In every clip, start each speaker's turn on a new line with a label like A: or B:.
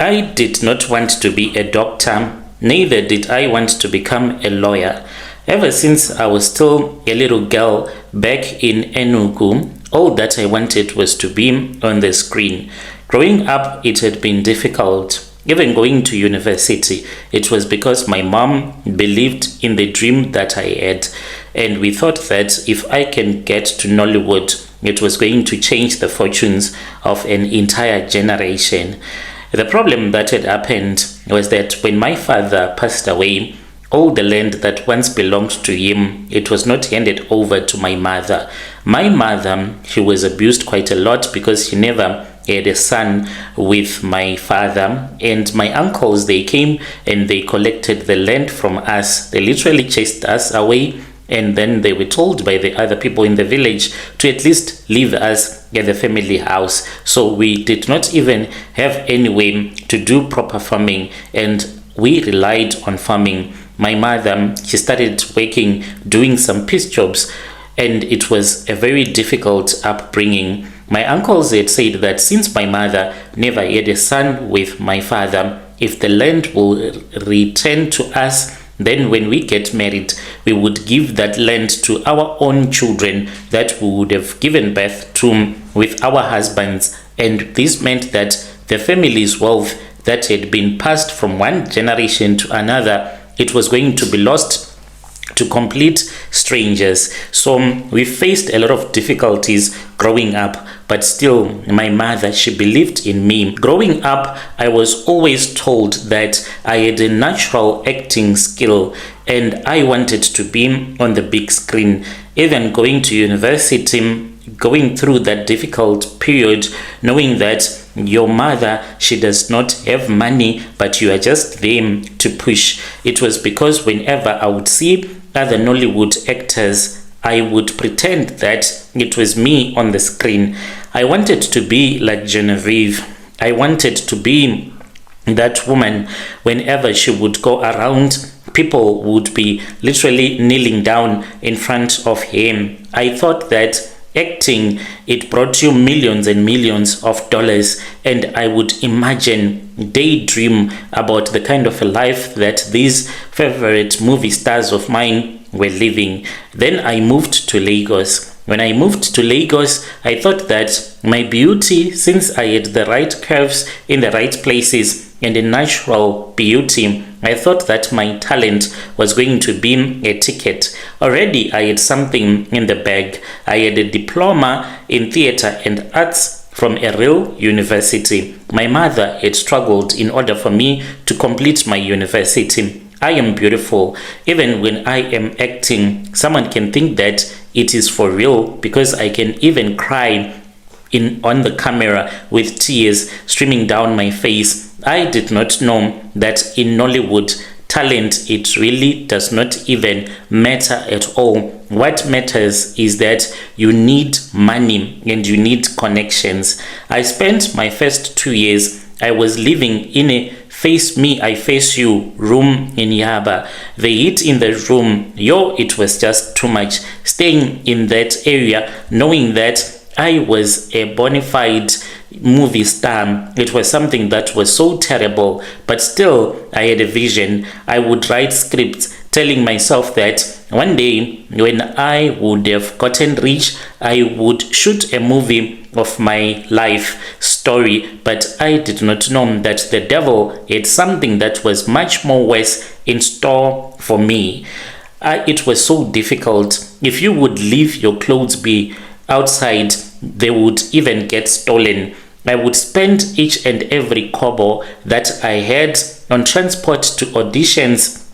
A: I did not want to be a doctor, neither did I want to become a lawyer. Ever since I was still a little girl back in Enugu, all that I wanted was to be on the screen. Growing up, it had been difficult. Even going to university, it was because my mom believed in the dream that I had, and we thought that if I can get to Nollywood, it was going to change the fortunes of an entire generation. The problem that had happened was that when my father passed away, all the land that once belonged to him, it was not handed over to my mother. My mother, she was abused quite a lot because she never had a son with my father, and my uncles, they came and they collected the land from us. They literally chased us away, and then they were told by the other people in the village to at least leave us at the family house. So we did not even have any way to do proper farming, and we relied on farming. My mother, she started working, doing some piece jobs, and it was a very difficult upbringing. My uncles had said that since my mother never had a son with my father, if the land will return to us, then when we get married, we would give that land to our own children that we would have given birth to with our husbands. And this meant that the family's wealth that had been passed from one generation to another, it was going to be lost to complete strangers. So we faced a lot of difficulties growing up, but still my mother, she believed in me. Growing up, I was always told that I had a natural acting skill and I wanted to be on the big screen. Even going to university, going through that difficult period, knowing that your mother, she does not have money, but you are just there to push. It was because whenever I would see other Nollywood actors, I would pretend that it was me on the screen. I wanted to be like Genevieve. I wanted to be that woman. Whenever she would go around, people would be literally kneeling down in front of him. I thought that acting, it brought you millions and millions of dollars, and I would imagine, daydream about the kind of a life that these favorite movie stars of mine were living. Then I moved to Lagos. When I moved to Lagos, I thought that my beauty, since I had the right curves in the right places and a natural beauty, I thought that my talent was going to be a ticket. Already I had something in the bag. I had a diploma in theater and arts from a real university. My mother had struggled in order for me to complete my university. I am beautiful. Even when I am acting, someone can think that it is for real because I can even cry on the camera with tears streaming down my face. I did not know that in Nollywood, talent, it really does not even matter at all. What matters is that you need money and you need connections. I spent my first 2 years, I was living in a face me, I face you room in Yaba. The heat in the room, it was just too much. Staying in that area, knowing that I was a bona fide movie star, it was something that was so terrible, but still I had a vision. I would write scripts telling myself that one day when I would have gotten rich, I would shoot a movie of my life story. But I did not know that the devil had something that was much more worse in store for me. It was so difficult. If you would leave your clothes be outside, they would even get stolen. I would spend each and every kobo that I had on transport to auditions,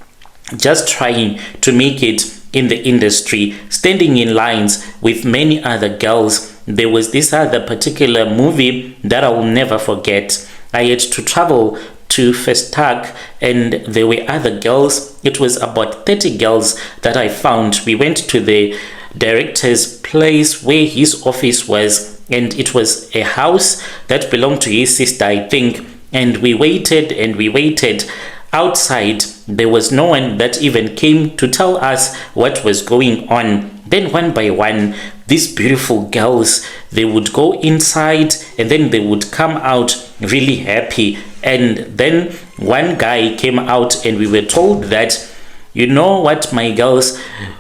A: just trying to make it in the industry, standing in lines with many other girls. There was this other particular movie that I will never forget. I had to travel to Festac and there were other girls. It was about 30 girls that I found. We went to the director's place where his office was, and it was a house that belonged to his sister, I think. And we waited and we waited outside. There was no one that even came to tell us what was going on. Then one by one, these beautiful girls, they would go inside and then they would come out really happy. And then one guy came out and we were told that, you know what, my girls,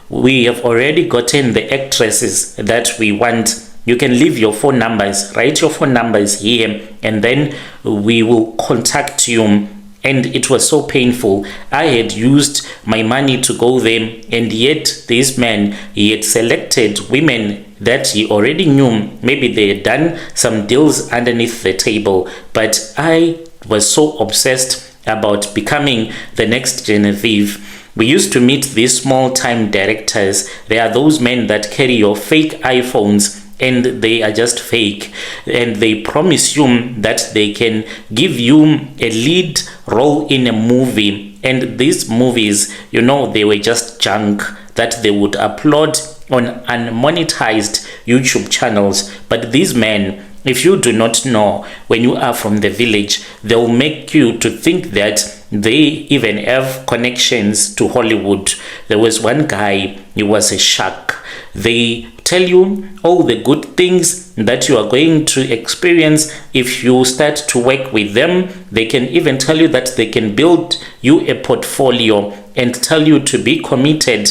A: we have already gotten the actresses that we want. You can leave your phone numbers, write your phone numbers here, and then we will contact you. And it was so painful. I had used my money to go there, and yet this man, he had selected women that he already knew. Maybe they had done some deals underneath the table, but I was so obsessed about becoming the next Genevieve. We used to meet these small-time directors. They are those men that carry your fake iPhones, and they are just fake, and they promise you that they can give you a lead role in a movie, and these movies, you know, they were just junk that they would upload on unmonetized YouTube channels. But these men, if you do not know, when you are from the village, they'll make you to think that they even have connections to Hollywood. There was one guy, he was a shark. They tell you all the good things that you are going to experience if you start to work with them. They can even tell you that they can build you a portfolio and tell you to be committed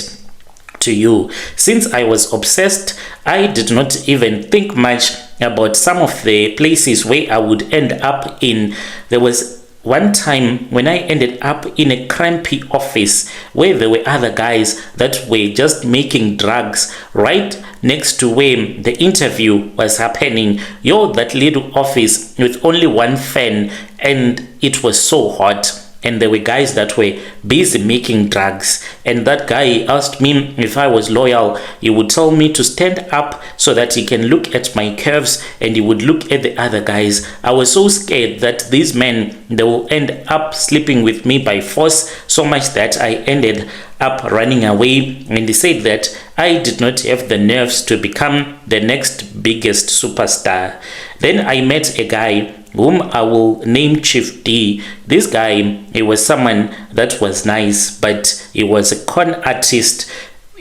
A: to you. Since I was obsessed, I did not even think much about some of the places where I would end up in. There was one time when I ended up in a crampy office where there were other guys that were just making drugs right next to where the interview was happening. That little office with only one fan, and it was so hot. And there were guys that were busy making drugs. And that guy asked me if I was loyal. He would tell me to stand up so that he can look at my curves, and he would look at the other guys. I was so scared that these men, they will end up sleeping with me by force, so much that I ended up running away. And he said that I did not have the nerves to become the next biggest superstar. Then I met a guy whom I will name Chief D. This guy, he was someone that was nice, but he was a con artist,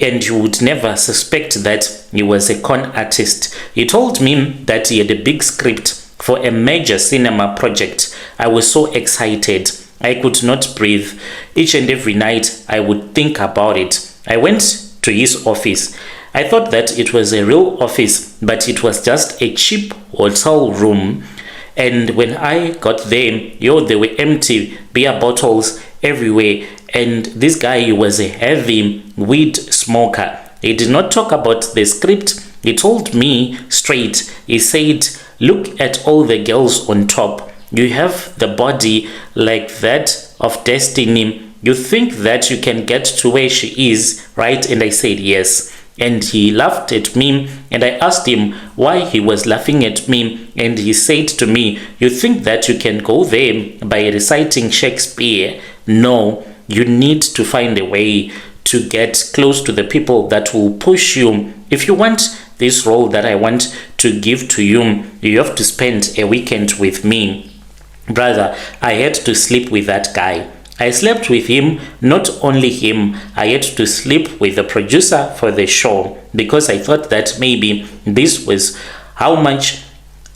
A: and you would never suspect that he was a con artist. He told me that he had a big script for a major cinema project. I was so excited. I could not breathe. Each and every night I would think about it. I went to his office. I thought that it was a real office, but it was just a cheap hotel room. And when I got there, there were empty beer bottles everywhere. And this guy was a heavy weed smoker. He did not talk about the script. He told me straight. He said, look at all the girls on top. You have the body like that of Destiny. You think that you can get to where she is, right? And I said, yes. And he laughed at me, and I asked him why he was laughing at me, and he said to me, you think that you can go there by reciting Shakespeare? No, you need to find a way to get close to the people that will push you. If you want this role that I want to give to you, you have to spend a weekend with me. Brother, I had to sleep with that guy. I slept with him, not only him, I had to sleep with the producer for the show, because I thought that maybe this was how much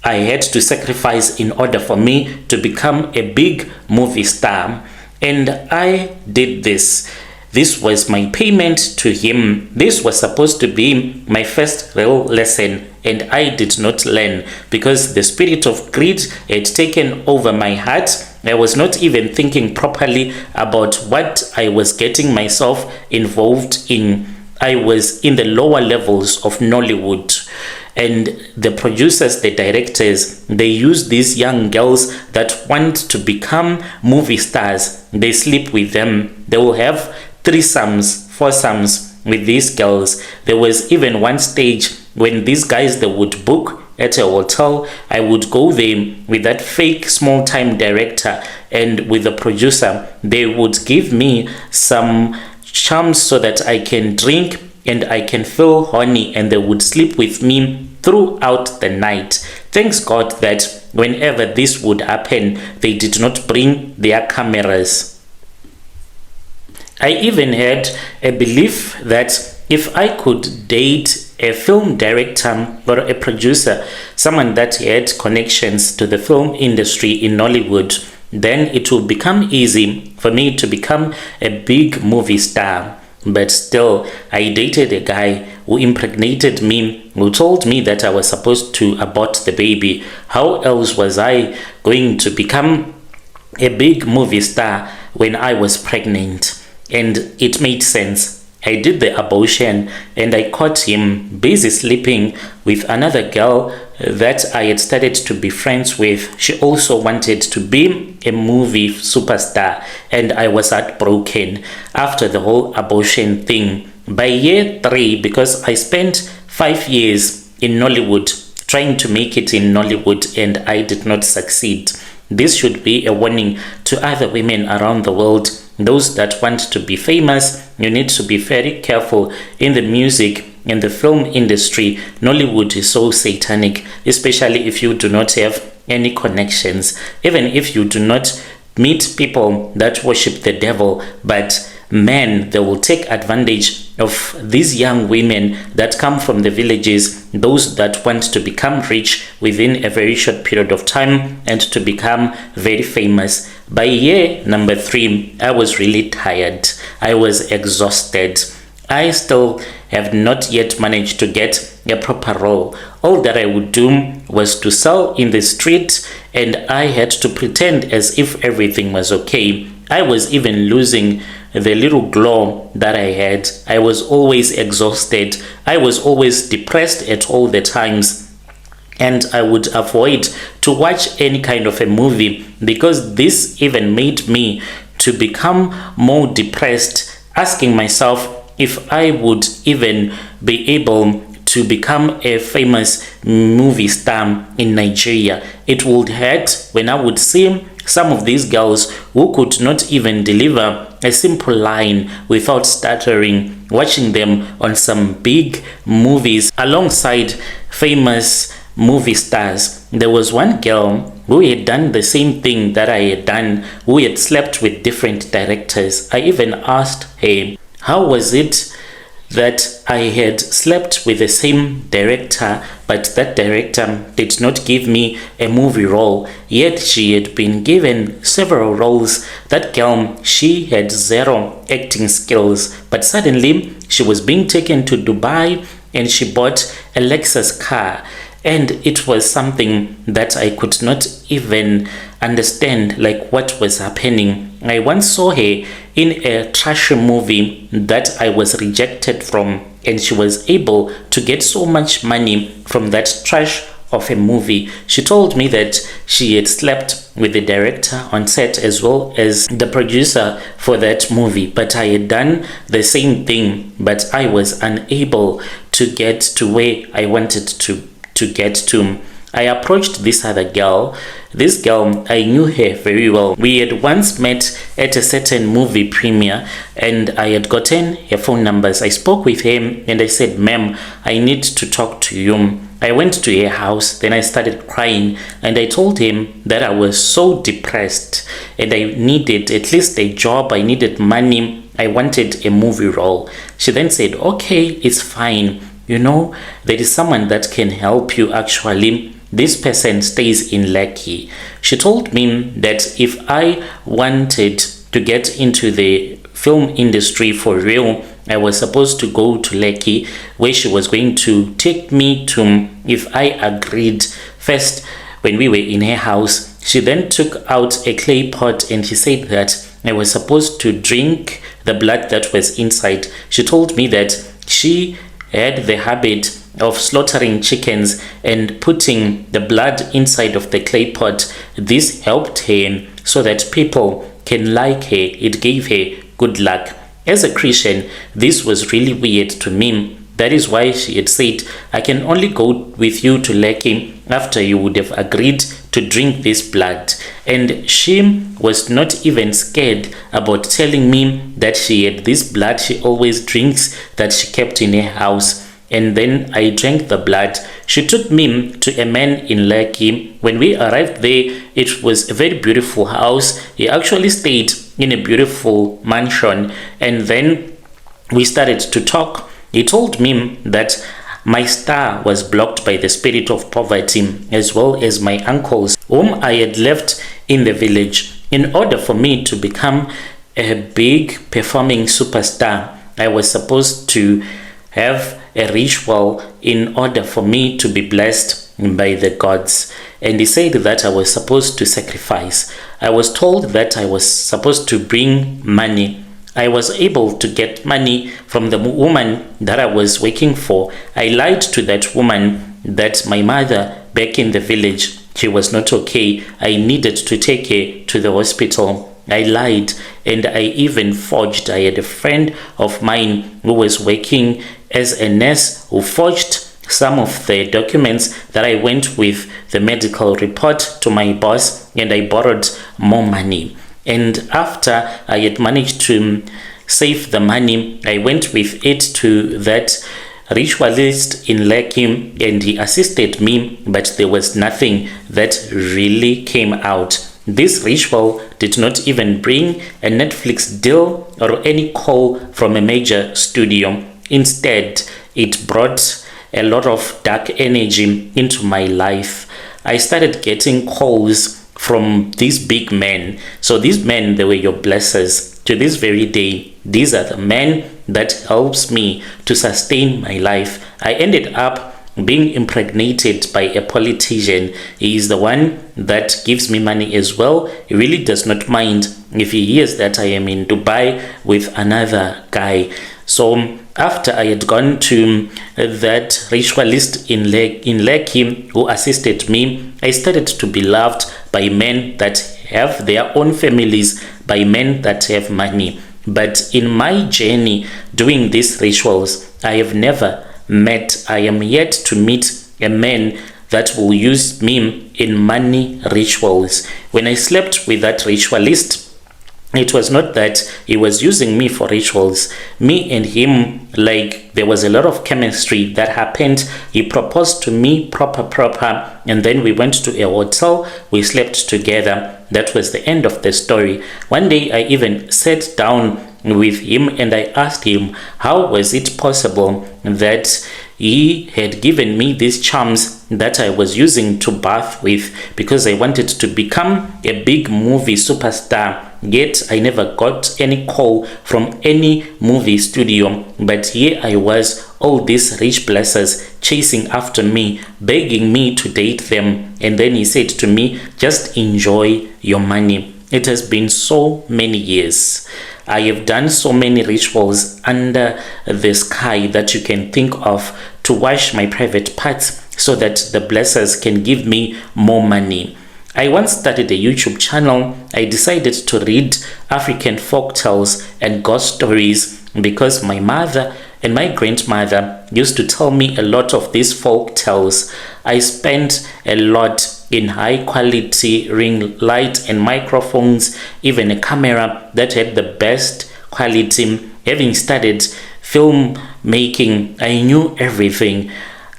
A: I had to sacrifice in order for me to become a big movie star. And I did this. This was my payment to him. This was supposed to be my first real lesson, and I did not learn because the spirit of greed had taken over my heart. I was not even thinking properly about what I was getting myself involved in. I was in the lower levels of Nollywood, and the producers, the directors, they use these young girls that want to become movie stars. They sleep with them. They will have threesomes, foursomes with these girls. There was even one stage when these guys, they would book at a hotel. I would go there with that fake small-time director and with the producer. They would give me some charms so that I can drink and I can feel horny, and they would sleep with me throughout the night. Thanks God that whenever this would happen, they did not bring their cameras. I even had a belief that if I could date a film director or a producer, someone that had connections to the film industry in Nollywood, then it will become easy for me to become a big movie star. But still, I dated a guy who impregnated me, who told me that I was supposed to abort the baby. How else was I going to become a big movie star when I was pregnant? And it made sense. I did the abortion and I caught him busy sleeping with another girl that I had started to be friends with. She also wanted to be a movie superstar, and I was heartbroken after the whole abortion thing. By year 3, because I spent 5 years in Nollywood trying to make it in Nollywood and I did not succeed. This should be a warning to other women around the world. Those that want to be famous, you need to be very careful in the music and the film industry. Nollywood is so satanic, especially if you do not have any connections. Even if you do not meet people that worship the devil, but men, they will take advantage of these young women that come from the villages, those that want to become rich within a very short period of time and to become very famous. By year number 3, I was really tired. I was exhausted. I still have not yet managed to get a proper role. All that I would do was to sell in the street, and I had to pretend as if everything was okay. I was even losing the little glow that I had. I was always exhausted. I was always depressed at all the times. And I would avoid to watch any kind of a movie because this even made me to become more depressed, asking myself if I would even be able to become a famous movie star in Nigeria. It would hurt when I would see some of these girls who could not even deliver a simple line without stuttering, watching them on some big movies alongside famous movie stars. There was one girl who had done the same thing that I had done, who had slept with different directors. I even asked her, how was it that I had slept with the same director, but that director did not give me a movie role, yet she had been given several roles. That girl, she had zero acting skills, but suddenly she was being taken to Dubai and she bought a Lexus car. And it was something that I could not even understand, like what was happening. I once saw her in a trashy movie that I was rejected from, and she was able to get so much money from that trash of a movie. She told me that she had slept with the director on set as well as the producer for that movie, but I had done the same thing, but I was unable to get to where I wanted to get to. I approached this other girl. This girl, I knew her very well. We had once met at a certain movie premiere and I had gotten her phone numbers. I spoke with him and I said, ma'am, I need to talk to you. I went to her house, then I started crying and I told him that I was so depressed and I needed at least a job, I needed money, I wanted a movie role. She then said, okay, it's fine. You know, there is someone that can help you actually. This person stays in Lekki. She told me that if I wanted to get into the film industry for real, I was supposed to go to Lekki, where she was going to take me to, if I agreed. First, when we were in her house, she then took out a clay pot and she said that I was supposed to drink the blood that was inside. She told me that she had the habit of slaughtering chickens and putting the blood inside of the clay pot. This helped her so that people can like her. It gave her good luck. As a Christian, this was really weird to me. That is why she had said, I can only go with you to Lekki after you would have agreed to drink this blood. And she was not even scared about telling me that she had this blood she always drinks that she kept in her house. And then I drank the blood. She took me to a man in Lekki. When we arrived there, it was a very beautiful house. He actually stayed in a beautiful mansion. And then we started to talk. He told me that my star was blocked by the spirit of poverty, as well as my uncles, whom I had left in the village. In order for me to become a big performing superstar, I was supposed to have a ritual in order for me to be blessed by the gods. And he said that I was supposed to sacrifice. I was told that I was supposed to bring money. I was able to get money from the woman that I was working for. I lied to that woman that my mother back in the village, she was not okay. I needed to take her to the hospital. I lied, and I even forged. I had a friend of mine who was working as a nurse who forged some of the documents that I went with the medical report to my boss, and I borrowed more money. And after I had managed to save the money, I went with it to that ritualist in Lekki, and he assisted me, but there was nothing that really came out. This ritual did not even bring a Netflix deal or any call from a major studio. Instead, it brought a lot of dark energy into my life. I started getting calls from these big men. So these men, they were your blessers. To this very day, these are the men that helps me to sustain my life. I ended up being impregnated by a politician. He is the one that gives me money as well. He really does not mind if he hears that I am in Dubai with another guy. So after I had gone to that ritualist in Lekki who assisted me, I started to be loved by men that have their own families, by men that have money. But in my journey doing these rituals, I have never I am yet to meet a man that will use me in money rituals. When I slept with that ritualist, it was not that he was using me for rituals. Me and him, like, there was a lot of chemistry that happened. He proposed to me proper, and then we went to a hotel. We slept together. That was the end of the story. One day I even sat down with him and I asked him how was it possible that he had given me these charms that I was using to bath with, because I wanted to become a big movie superstar. Yet I never got any call from any movie studio. But here I was, all these rich blessers chasing after me, begging me to date them. And then he said to me, just enjoy your money. It has been so many years. I have done so many rituals under the sky that you can think of to wash my private parts so that the blessers can give me more money. I once started a YouTube channel. I decided to read African folk tales and ghost stories because my mother and my grandmother used to tell me a lot of these folk tales. I spent a lot in high quality ring light and microphones, even a camera that had the best quality. Having studied film making, I knew everything.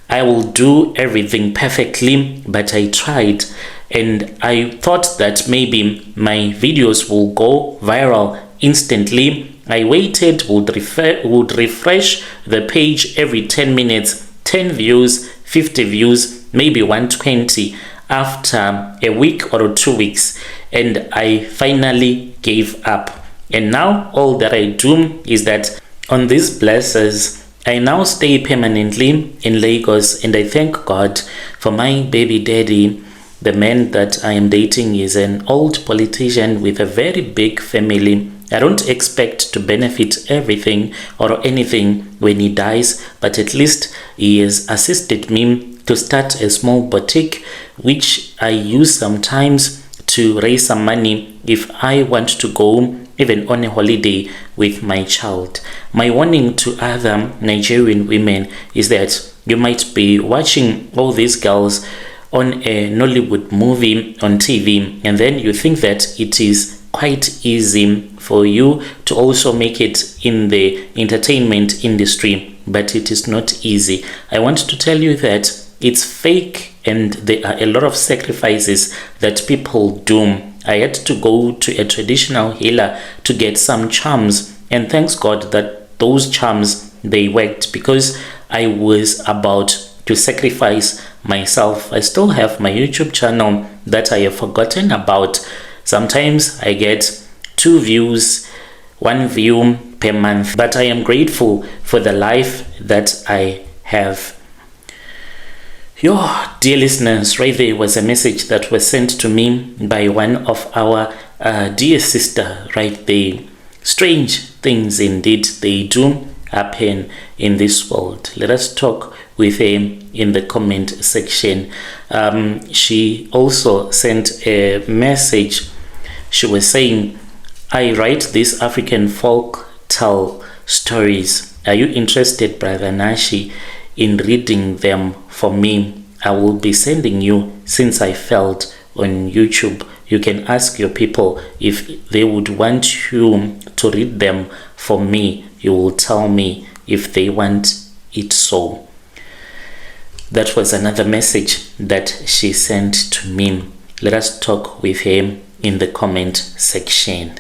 A: I will do everything perfectly, but I tried, and I thought that maybe my videos will go viral instantly. I waited, would refresh the page every 10 minutes, 10 views, 50 views, maybe 120 after a week or 2 weeks, and I finally gave up. And now all that I do is that on these blessings, I now stay permanently in Lagos, and I thank God for my baby daddy. The man that I am dating is an old politician with a very big family. I don't expect to benefit everything or anything when he dies, but at least he has assisted me to start a small boutique, which I use sometimes to raise some money if I want to go even on a holiday with my child. My warning to other Nigerian women is that you might be watching all these girls on a Nollywood movie on TV, and then you think that it is quite easy for you to also make it in the entertainment industry, but it is not easy. I want to tell you that it's fake, and there are a lot of sacrifices that people do. I had to go to a traditional healer to get some charms, and thanks God that those charms, they worked, because I was about to sacrifice myself. I still have my YouTube channel that I have forgotten about Sometimes I get 2 views, 1 view per month, but I am grateful for the life that I have. Dear listeners, right there was a message that was sent to me by one of our dear sister right there. Strange things indeed they do happen in this world. Let us talk with her in the comment section. She also sent a message. She was saying, I write these African folk tale stories. Are you interested, Brother Nashi, in reading them for me? I will be sending you since I felt on YouTube. You can ask your people if they would want you to read them for me. You will tell me if they want it so. That was another message that she sent to me. Let us talk with him in the comment section.